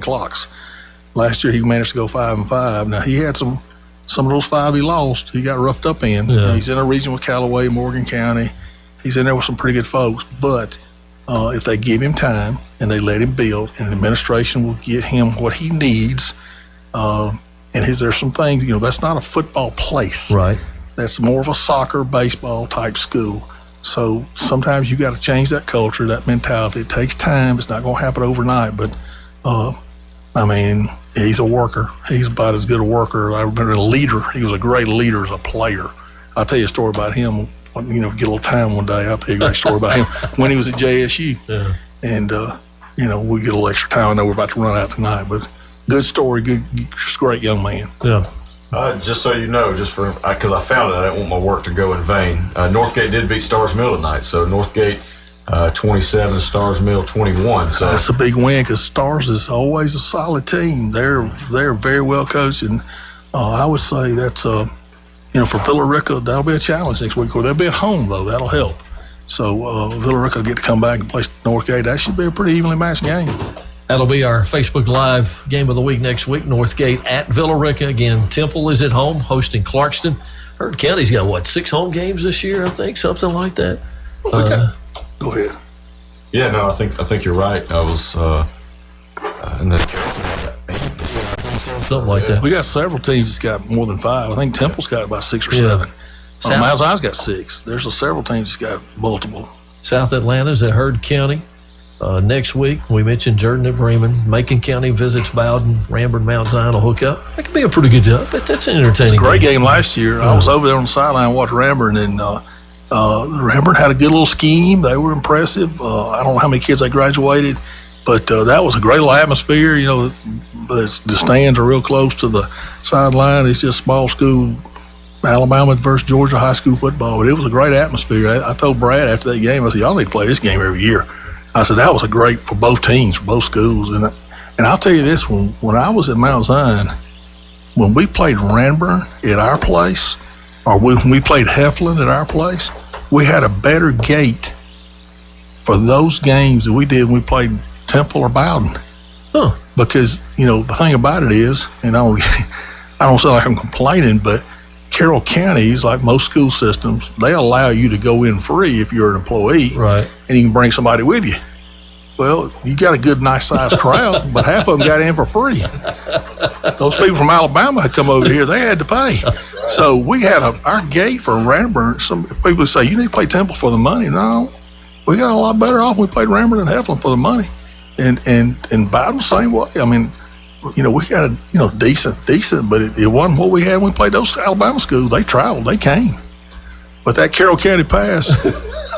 clocks. Last year he managed to go 5-5. Now he had some of those 5 he lost. He got roughed up in. Yeah. He's in a region with Callaway, Morgan County. He's in there with some pretty good folks. But if they give him time and they let him build, and the administration will get him what he needs. There's some things, that's not a football place. Right. That's more of a soccer, baseball type school. So sometimes you got to change that culture, that mentality. It takes time. It's not going to happen overnight. But, he's a worker. He's about as good a worker. I've been a leader. He was a great leader as a player. I'll tell you a story about him. Get a little time one day. I'll tell you a great story about him when he was at JSU. Yeah. And, we get a little extra time. I know we're about to run out tonight, but good story, just great young man. Yeah. Just so you know, because I found it, I didn't want my work to go in vain. Northgate did beat Stars Mill tonight, so Northgate 27, Stars Mill 21. So that's a big win because Stars is always a solid team. They're very well coached, and I would say that's for Villa Rica, that'll be a challenge next week. Or they'll be at home though, that'll help. So Villa Rica will get to come back and play Northgate. That should be a pretty evenly matched game. That'll be our Facebook Live game of the week next week. Northgate at Villa Rica. Again, Temple is at home hosting Clarkston. Heard County's got, 6 home games this year, I think, something like that. Okay. Go ahead. Yeah, no, I think you're right. I was, and then Carrollton has that. Something like that. We got several teams that's got more than 5. I think Temple's got about 6 or 7. Mount Zion's got 6. There's several teams that's got multiple. South Atlanta's at Heard County. Next week, we mentioned Jordan at Bremen. Macon County visits Bowden. Rambert, Mount Zion will hook up. That could be a pretty good job, but that's an entertaining game. It's a great game last year. I was over there on the sideline watching Rambert, and Rambert had a good little scheme. They were impressive. I don't know how many kids they graduated, but that was a great little atmosphere. The stands are real close to the sideline. It's just small school, Alabama versus Georgia high school football, but it was a great atmosphere. I told Brad after that game, I said, y'all need to play this game every year. I said, that was a great for both teams, for both schools. And I'll tell you this, when I was at Mount Zion, when we played Ranburne at our place, or when we played Heflin at our place, we had a better gate for those games than we did when we played Temple or Bowden. Huh. Because, the thing about it is, and I don't sound like I'm complaining, but Carroll Counties, like most school systems, they allow you to go in free if you're an employee. Right. And you can bring somebody with you. Well, you got a good, nice-sized crowd, but half of them got in for free. Those people from Alabama had come over here. They had to pay. Right. So we had our gate for Ranburne. Some people say, you need to play Temple for the money. No, we got a lot better off when we played Ranburne and Heflin for the money. And Bowden the same way. I mean, we got a, decent, but it wasn't what we had when we played those Alabama schools. They traveled, they came. But that Carroll County pass,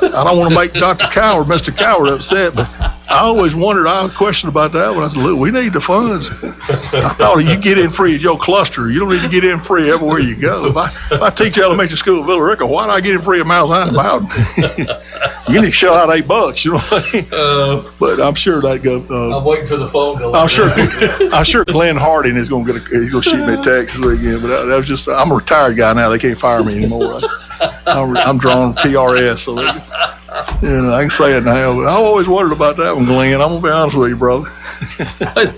I don't want to make Dr. Coward, Mr. Coward upset, but I always wondered, I questioned about that when I said, look, we need the funds. I thought you get in free at your cluster. You don't need to get in free everywhere you go. If I teach elementary school at Villa Rica, why do I get in free at Mount Zion and Bowden? You need to shell out $8, you know what I mean? But I'm sure that go. I'm waiting for the phone call. I'm sure Glenn Harding is going to shoot me a text this weekend. But that was just, I'm a retired guy now. They can't fire me anymore. I'm drawing TRS, so I can say it now. But I always wondered about that one, Glenn. I'm gonna be honest with you, brother.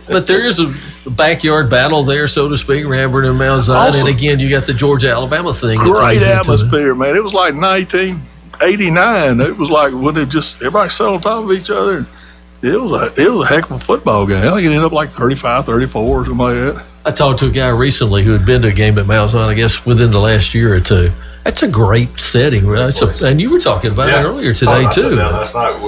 but there is a backyard battle there, so to speak, Rambert and Mount Zion. Also, and again, you got the Georgia-Alabama thing. Great atmosphere, man. It was like 1989. It was like when it just everybody sat on top of each other. It was a heck of a football game. I think it ended up like 35, 34, or something like that. I talked to a guy recently who had been to a game at Mount Zion, I guess, within the last year or two. That's a great setting, right? And you were talking about it earlier today, too. I last night,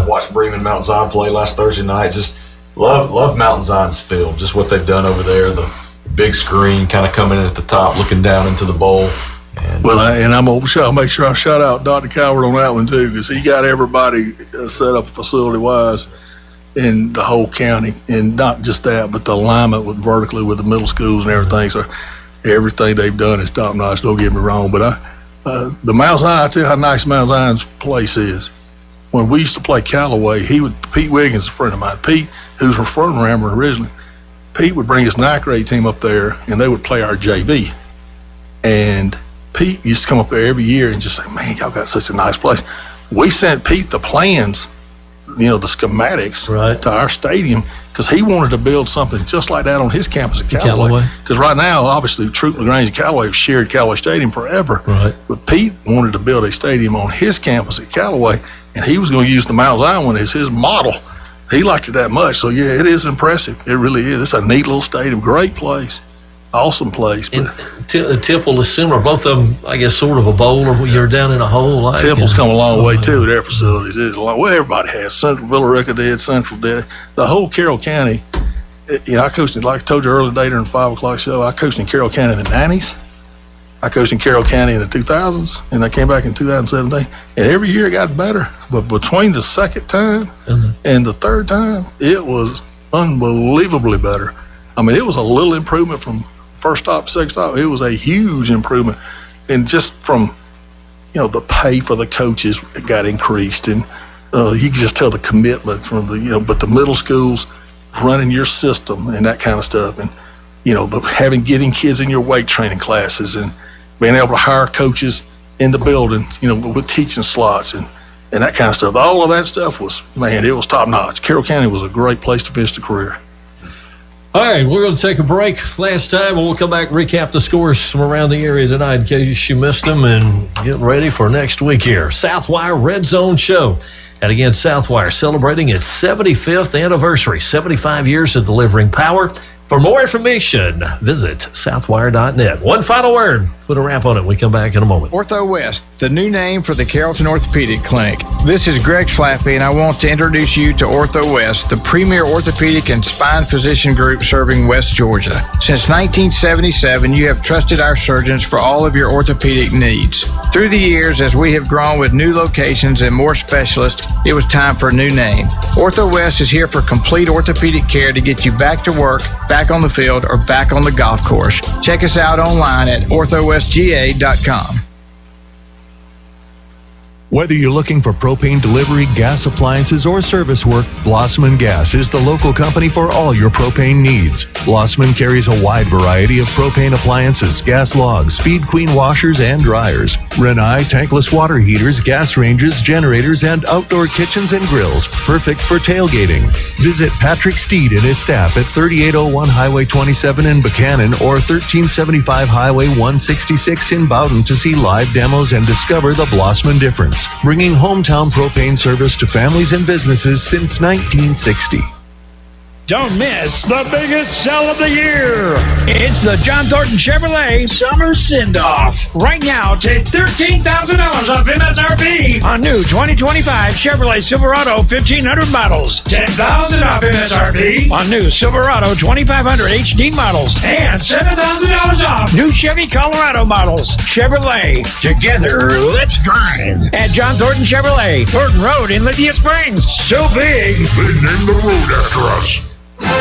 watched Bremen Mount Zion play last Thursday night. Just love Mount Zion's field, just what they've done over there. The big screen kind of coming in at the top, looking down into the bowl. I'm going to make sure I shout out Dr. Coward on that one, too, because he got everybody set up facility-wise in the whole county. And not just that, but the alignment vertically with the middle schools and everything. So everything they've done is top-notch, don't get me wrong. But the Mount Zion, I tell you how nice Mount Zion's place is. When we used to play Callaway, Pete Wiggins, a friend of mine, Pete, who's from Rambert originally, Pete would bring his ninth grade team up there, and they would play our JV. And Pete used to come up there every year and just say, man, y'all got such a nice place. We sent Pete the plans, the schematics to our stadium, because because he wanted to build something just like that on his campus at Callaway. Because right now, obviously, Troop LaGrange and Callaway have shared Callaway Stadium forever. Right. But Pete wanted to build a stadium on his campus at Callaway, and he was going to use the Mount Zion one as his model. He liked it that much. So, yeah, it is impressive. It really is. It's a neat little stadium. Great place. Awesome place. But Temple is similar. Both of them, I guess, sort of a bowl, or you're down in a hole. Like, Temple's come a long way, too, with their facilities. Well, everybody has. Central Villa Rica did, Central did. The whole Carroll County, I coached, like I told you earlier today during the 5 o'clock show, I coached in Carroll County in the 90s. I coached in Carroll County in the 2000s, and I came back in 2017. And every year it got better. But between the second time and the third time, it was unbelievably better. I mean, it was a little improvement from first stop, second stop. It was a huge improvement. And just from, the pay for the coaches got increased. And you can just tell the commitment from but the middle schools running your system and that kind of stuff. And, getting kids in your weight training classes and being able to hire coaches in the building, with teaching slots and that kind of stuff. All of that stuff was, it was top notch. Carroll County was a great place to finish the career. All right, we're going to take a break. Last time, and we'll come back and recap the scores from around the area tonight in case you missed them, and get ready for next week here. Southwire Redzone Show. And again, Southwire celebrating its 75th anniversary, 75 years of delivering power. For more information, visit southwire.net. One final word. Put a wrap on it. We come back in a moment. Ortho West, the new name for the Carrollton Orthopedic Clinic. This is Greg Slappy, and I want to introduce you to Ortho West, the premier orthopedic and spine physician group serving West Georgia. Since 1977, you have trusted our surgeons for all of your orthopedic needs. Through the years, as we have grown with new locations and more specialists, it was time for a new name. Ortho West is here for complete orthopedic care to get you back to work, back on the field, or back on the golf course. Check us out online at orthowestga.com. Whether you're looking for propane delivery, gas appliances, or service work, Blossman Gas is the local company for all your propane needs. Blossman carries a wide variety of propane appliances, gas logs, Speed Queen washers and dryers, Renai tankless water heaters, gas ranges, generators, and outdoor kitchens and grills, perfect for tailgating. Visit Patrick Steed and his staff at 3801 Highway 27 in Buchanan or 1375 Highway 166 in Bowden to see live demos and discover the Blossman difference, bringing hometown propane service to families and businesses since 1960. Don't miss the biggest sell of the year. It's the John Thornton Chevrolet Summer Send-Off. Right now, take $13,000 off MSRP on new 2025 Chevrolet Silverado 1500 models. $10,000 off MSRP on new Silverado 2500 HD models. And $7,000 off new Chevy Colorado models. Chevrolet, together, let's drive. At John Thornton Chevrolet, Thornton Road in Lithia Springs. So big, they named the road after us.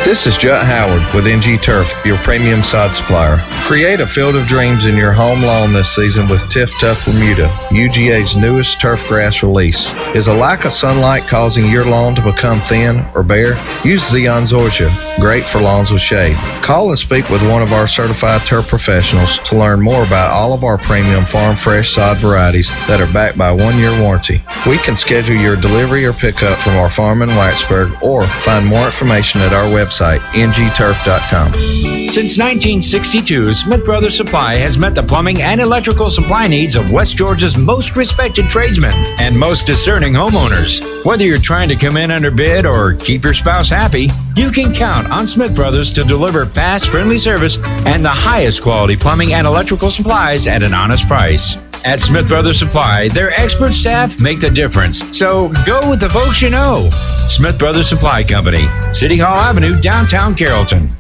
This is Jut Howard with NG Turf, your premium sod supplier. Create a field of dreams in your home lawn this season with Tiff Tough Bermuda, UGA's newest turf grass release. Is a lack of sunlight causing your lawn to become thin or bare? Use Zeon Zorgia, great for lawns with shade. Call and speak with one of our certified turf professionals to learn more about all of our premium farm fresh sod varieties that are backed by a 1-year warranty. We can schedule your delivery or pickup from our farm in Whitesburg or find more information at our website, ngturf.com. Since 1962, Smith Brothers Supply has met the plumbing and electrical supply needs of West Georgia's most respected tradesmen and most discerning homeowners. Whether you're trying to come in under bid or keep your spouse happy, you can count on Smith Brothers to deliver fast, friendly service and the highest quality plumbing and electrical supplies at an honest price. At Smith Brothers Supply, their expert staff make the difference. So go with the folks you know. Smith Brothers Supply Company, City Hall Avenue, downtown Carrollton.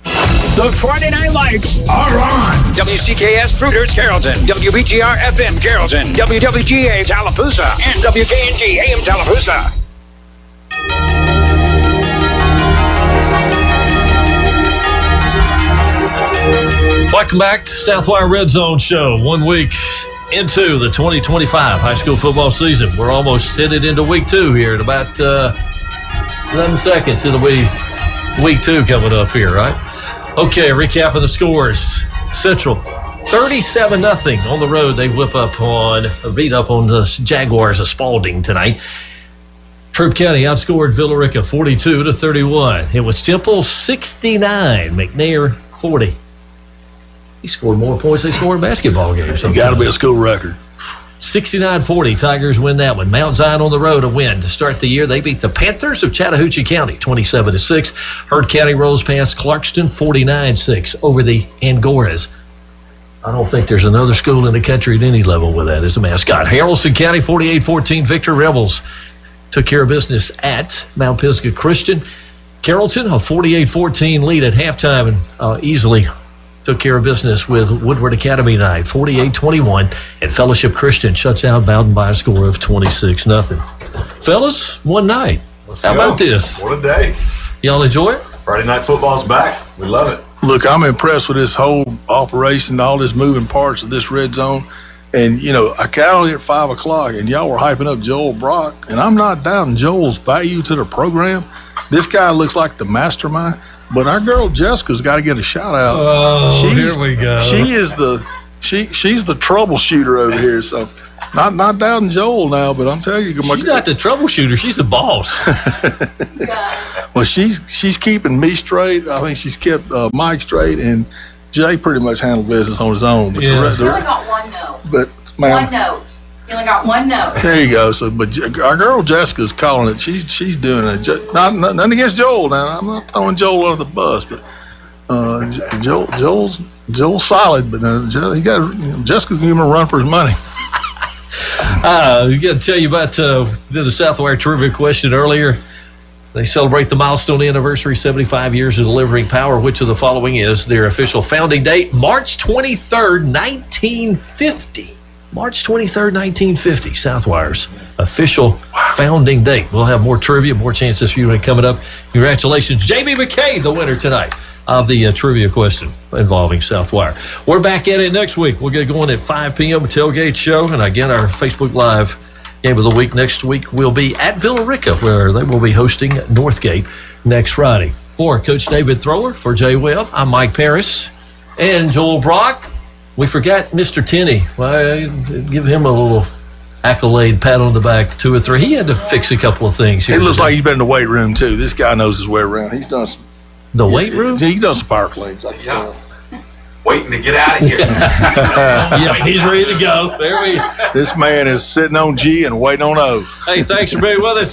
The Friday Night Lights are on. WCKS Fruiters Carrollton, WBGR FM Carrollton, WWGA Tallapoosa, and WKNG AM Tallapoosa. Welcome back to Southwire Redzone Show. 1 week into the 2025 high school football season. We're almost headed into week 2 here in about 11 seconds. It'll be week 2 coming up here, right? Okay, recapping the scores. Central, 37-0 on the road. They beat up on the Jaguars of Spalding tonight. Troup County outscored Villarica 42-31. It was Temple 69, McNair 40. He scored more points than they scored in basketball games. It's got to be a school record. 69-40, Tigers win that one. Mount Zion on the road, a win to start the year. They beat the Panthers of Chattahoochee County 27-6. Heard County rolls past Clarkston 49-6 over the Angoras. I don't think there's another school in the country at any level with that as a mascot. Haralson County 48-14, Victor Rebels took care of business at Mount Pisgah Christian. Carrollton, a 48-14 lead at halftime, and easily took care of business with Woodward Academy tonight, 48-21, and Fellowship Christian shuts out Bowden by a score of 26-0. Fellas, one night. How about this? What a day. Y'all enjoy it? Friday night football's back. We love it. Look, I'm impressed with this whole operation, all this moving parts of this red zone. And, you know, I got on here at 5 o'clock, and y'all were hyping up Joel Brock. And I'm not doubting Joel's value to the program. This guy looks like the mastermind. But our girl Jessica's got to get a shout out. Oh, here we go. She's the troubleshooter over here. So not doubting Joel now, but I'm telling you, She's not the troubleshooter. She's the boss. Well, she's keeping me straight. I think she's kept Mike straight, and Jay pretty much handled business on his own. But Yeah. the rest, You only got one note. but ma'am, One note. You only got one note. there you go. So, but our girl Jessica's calling it. She's doing it. Nothing against Joel. Now I'm not throwing Joel under the bus, but Joel's solid. But Jessica's giving him a run for his money. I got to tell you about the Southwire trivia question earlier. They celebrate the milestone anniversary, 75 years of delivering power. Which of the following is their official founding date? March 23rd, 1950. March 23rd, 1950, Southwire's official founding date. We'll have more trivia, more chances for you coming up. Congratulations, Jamie McKay, the winner tonight of the trivia question involving Southwire. We're back at it next week. We'll get going at 5 p.m. tailgate show. And again, our Facebook Live game of the week next week will be at Villarica, where they will be hosting Northgate next Friday. For Coach David Thrower, for Jay Webb, I'm Mike Paris and Joel Brock. We forgot Mr. Tenney. Well, give him a little accolade, pat on the back, 2 or 3. He had to fix a couple of things here. It looks like he's been in the weight room too. This guy knows his way around. He's done some, the weight room. He's done some power cleans. Yeah. Waiting to get out of here. Yeah, he's ready to go. There we. This man is sitting on G and waiting on O. Hey, thanks for being with us.